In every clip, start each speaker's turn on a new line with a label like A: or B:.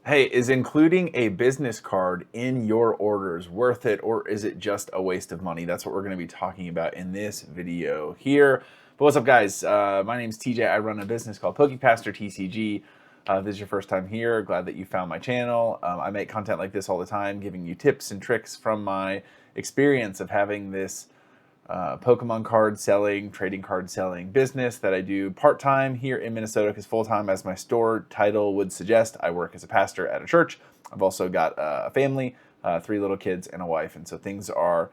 A: Hey, is including a business card in your orders worth it, or is it just a waste of money? That's what we're going to be talking about in this video here. But what's up, guys? My name's TJ. I run a business called PokePaster TCG. If this is your first time here, glad that you found my channel. I make content like this all the time, giving you tips and tricks from my experience of having this Pokemon card selling, trading card selling business that I do part-time here in Minnesota, because full-time, as my store title would suggest, I work as a pastor at a church. I've also got a family, 3 little kids and a wife, and so things are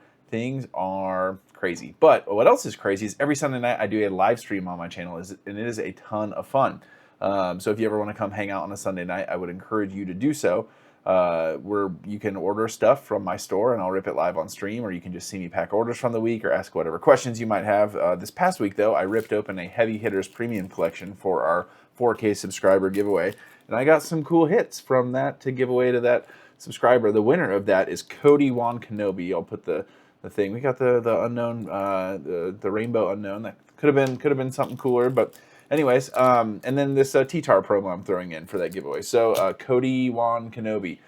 A: crazy. But what else is crazy is every Sunday night I do a live stream on my channel, and it is a ton of fun. So if you ever want to come hang out on a Sunday night, I would encourage you to do so. Where you can order stuff from my store and I'll rip it live on stream, or you can just see me pack orders from the week or ask whatever questions you might have. This past week, though, I ripped open a Heavy Hitters Premium Collection for our 4K subscriber giveaway, and I got some cool hits from that to give away to that subscriber. The winner of that is Cody Wan Kenobi. I'll put the thing. We got the unknown, the rainbow unknown. That could have been something cooler, but anyways, and then this T-Tar promo I'm throwing in for that giveaway. So Cody Wan Kenobi,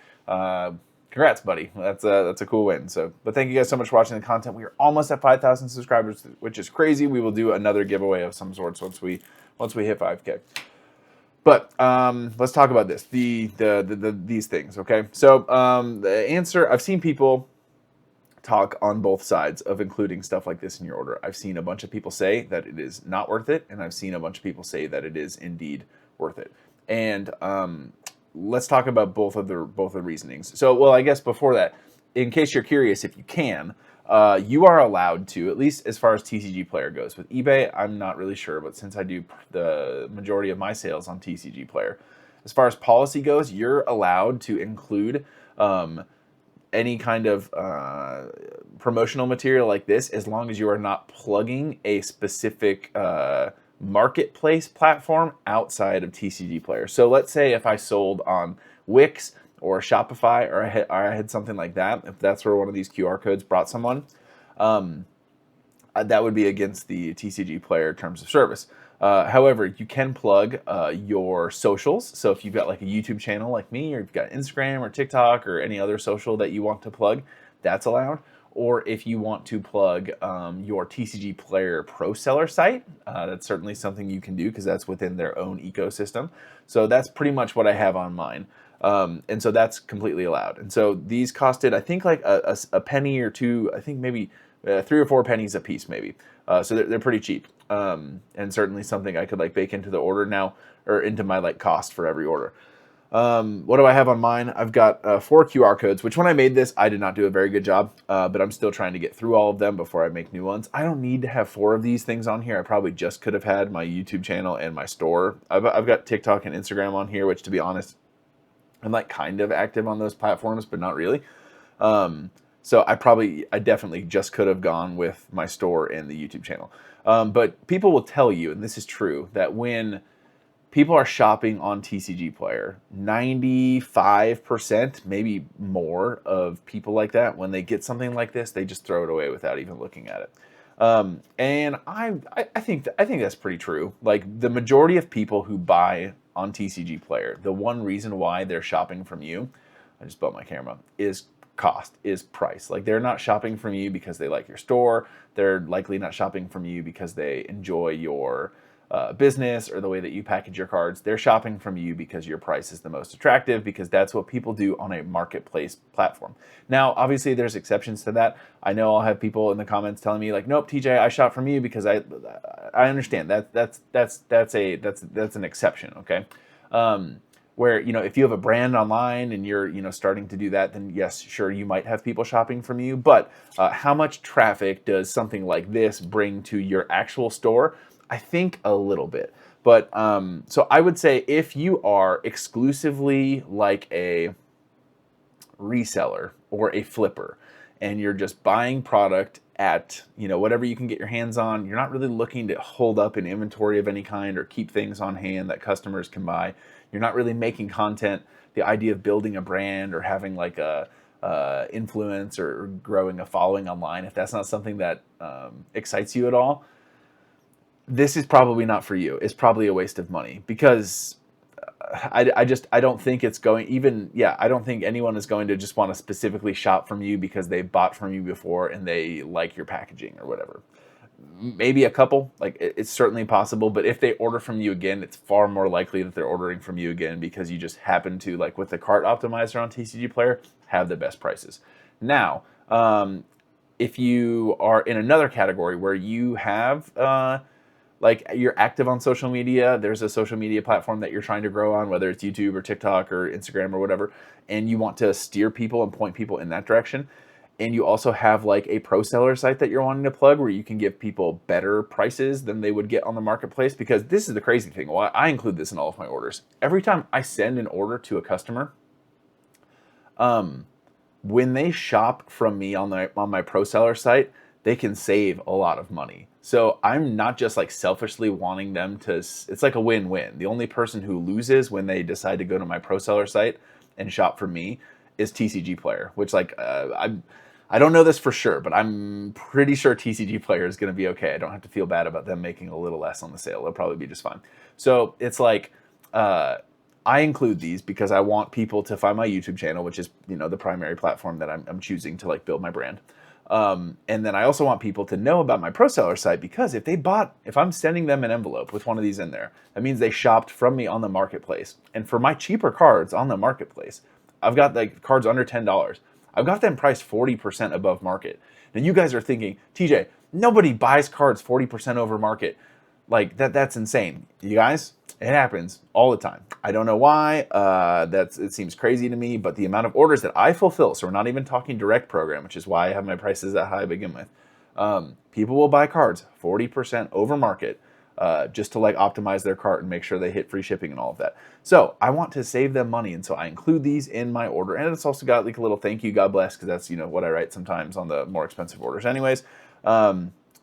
A: congrats, buddy. That's a cool win. So, but thank you guys so much for watching the content. We are almost at 5,000 subscribers, which is crazy. We will do another giveaway of some sorts once we hit 5K. But let's talk about this. These things. Okay. So the answer, I've seen people talk on both sides of including stuff like this in your order. I've seen a bunch of people say that it is not worth it, and I've seen a bunch of people say that it is indeed worth it. And let's talk about both of the reasonings. So, well, I guess before that, in case you're curious, if you can, you are allowed to, at least as far as TCGPlayer goes. With eBay, I'm not really sure, but since I do the majority of my sales on TCGPlayer, as far as policy goes, you're allowed to include any kind of promotional material like this, as long as you are not plugging a specific marketplace platform outside of TCGPlayer. So let's say if I sold on Wix or Shopify, or I had something like that, if that's where one of these QR codes brought someone, that would be against the TCGPlayer terms of service. However, you can plug your socials. So if you've got like a YouTube channel like me, or you've got Instagram or TikTok or any other social that you want to plug, that's allowed. Or if you want to plug your TCGPlayer Pro Seller site, that's certainly something you can do, because that's within their own ecosystem. So that's pretty much what I have on mine. And so that's completely allowed. And so these costed, I think, like a penny or two, I think maybe 3 or 4 pennies a piece, maybe. So they're pretty cheap, and certainly something I could like bake into the order now, or into my like cost for every order. What do I have on mine? I've got 4 QR codes, which when I made this, I did not do a very good job, but I'm still trying to get through all of them before I make new ones. I don't need to have 4 of these things on here. I probably just could have had my YouTube channel and my store. I've got TikTok and Instagram on here, which, to be honest, I'm like kind of active on those platforms, but not really. So I definitely just could have gone with my store and the YouTube channel. But people will tell you, and this is true, that when people are shopping on TCGPlayer, 95%, maybe more, of people like that, when they get something like this, they just throw it away without even looking at it. And I think that's pretty true. Like, the majority of people who buy on TCGPlayer, the one reason why they're shopping from you, I just bumped my camera, is cost, is price. Like, they're not shopping from you because they like your store. They're likely not shopping from you because they enjoy your business or the way that you package your cards. They're shopping from you because your price is the most attractive, because that's what people do on a marketplace platform. Now, obviously, there's exceptions to that. I know I'll have people in the comments telling me like, "Nope, TJ, I shop from you because I understand that that's an exception." Okay. Where, you know, if you have a brand online and you're, you know, starting to do that, then yes, sure, you might have people shopping from you. But how much traffic does something like this bring to your actual store? I think a little bit. But so I would say, if you are exclusively like a reseller or a flipper, and you're just buying product at, you know, whatever you can get your hands on, you're not really looking to hold up an inventory of any kind or keep things on hand that customers can buy. You're not really making content. The idea of building a brand or having like a influence or growing a following online, if that's not something that excites you at all, this is probably not for you. It's probably a waste of money, because I don't think it's going even, yeah, I don't think anyone is going to just want to specifically shop from you because they bought from you before and they like your packaging or whatever. Maybe a couple, like it's certainly possible, but if they order from you again, it's far more likely that they're ordering from you again because you just happen to, like with the cart optimizer on TCGPlayer, have the best prices. Now, if you are in another category where you have like you're active on social media, there's a social media platform that you're trying to grow on, whether it's YouTube or TikTok or Instagram or whatever, and you want to steer people and point people in that direction, and you also have like a pro seller site that you're wanting to plug where you can give people better prices than they would get on the marketplace, because this is the crazy thing. Well, I include this in all of my orders. Every time I send an order to a customer, when they shop from me on my pro seller site, they can save a lot of money. So I'm not just like selfishly wanting them to, it's like a win-win. The only person who loses when they decide to go to my pro seller site and shop from me is TCGPlayer, which like, I don't know this for sure, but I'm pretty sure TCGPlayer is going to be okay. I don't have to feel bad about them making a little less on the sale. They'll probably be just fine. So it's like, I include these because I want people to find my YouTube channel, which is, you know, the primary platform that I'm choosing to like build my brand. And then I also want people to know about my pro seller site, because if I'm sending them an envelope with one of these in there, that means they shopped from me on the marketplace. And for my cheaper cards on the marketplace, I've got like cards under $10. I've got them priced 40% above market. Now you guys are thinking, TJ, nobody buys cards 40% over market. Like that's insane. You guys, it happens all the time. I don't know why. It seems crazy to me, but the amount of orders that I fulfill, so we're not even talking direct program, which is why I have my prices that high to begin with. People will buy cards 40% over market just to like optimize their cart and make sure they hit free shipping and all of that. So I want to save them money, and so I include these in my order. And it's also got like a little thank you, God bless, because that's, you know, what I write sometimes on the more expensive orders anyways.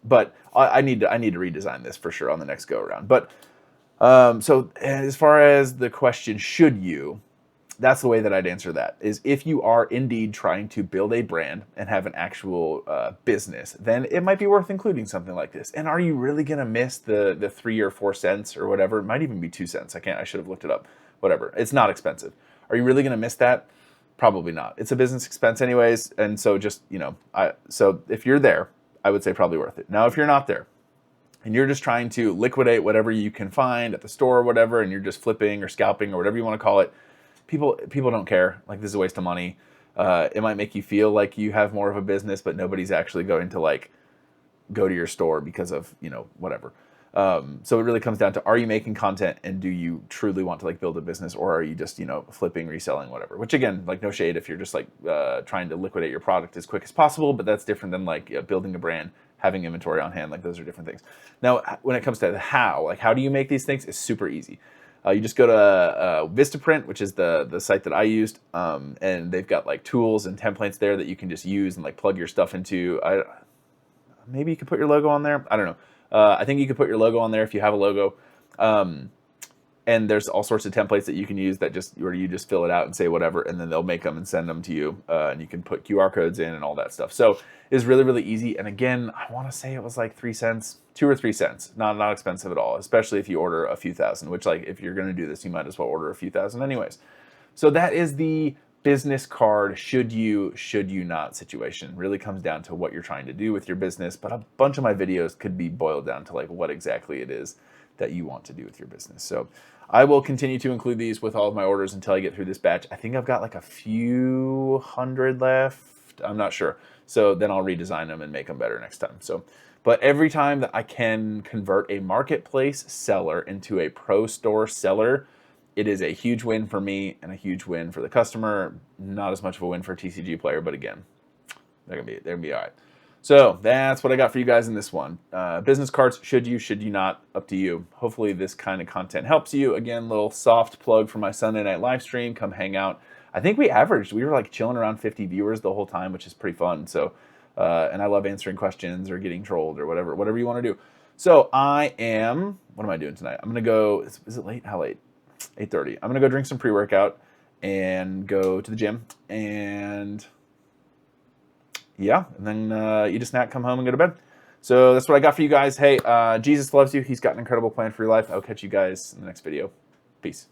A: But I need to redesign this for sure on the next go around. But so as far as the question, should you, that's the way that I'd answer that, is if you are indeed trying to build a brand and have an actual business, then it might be worth including something like this. And are you really going to miss the 3 or 4 cents or whatever? It might even be 2 cents. I should have looked it up. Whatever. It's not expensive. Are you really going to miss that? Probably not. It's a business expense anyways. And so just, you know, so if you're there, I would say probably worth it. Now, if you're not there and you're just trying to liquidate whatever you can find at the store or whatever, and you're just flipping or scalping or whatever you want to call it, people don't care. Like, this is a waste of money. It might make you feel like you have more of a business, but nobody's actually going to like go to your store because of, you know, whatever. So it really comes down to, are you making content, and do you truly want to like build a business, or are you just, you know, flipping, reselling, whatever? Which again, like no shade if you're just like trying to liquidate your product as quick as possible, but that's different than like building a brand, having inventory on hand. Like, those are different things. Now, when it comes to how do you make these things, it's super easy. You just go to Vistaprint, which is the site that I used, and they've got like tools and templates there that you can just use and like plug your stuff into. Maybe you could put your logo on there. I don't know. I think you could put your logo on there if you have a logo. And there's all sorts of templates that you can use that where you just fill it out and say whatever, and then they'll make them and send them to you. And you can put QR codes in and all that stuff. So it's really, really easy. And again, I want to say it was like 3 cents, 2 or 3 cents. Not expensive at all, especially if you order a few thousand, which, like, if you're going to do this, you might as well order a few thousand anyways. So that is the business card should you not situation. Really comes down to what you're trying to do with your business, but a bunch of my videos could be boiled down to like what exactly it is that you want to do with your business. So I will continue to include these with all of my orders until I get through this batch. I think I've got like a few hundred left. I'm not sure. So then I'll redesign them and make them better next time. So, but every time that I can convert a marketplace seller into a pro store seller, it is a huge win for me and a huge win for the customer. Not as much of a win for TCGPlayer, but again, they're gonna be all right. So that's what I got for you guys in this one. Business cards, should you not, up to you. Hopefully this kind of content helps you. Again, little soft plug for my Sunday night live stream. Come hang out. I think we were like chilling around 50 viewers the whole time, which is pretty fun. So, and I love answering questions or getting trolled or whatever you want to do. So what am I doing tonight? I'm gonna go, is it late? How late? 8:30. I'm gonna go drink some pre-workout and go to the gym, and yeah, and then eat a snack, come home, and go to bed. So that's what I got for you guys. Hey, Jesus loves you. He's got an incredible plan for your life. I'll catch you guys in the next video. Peace.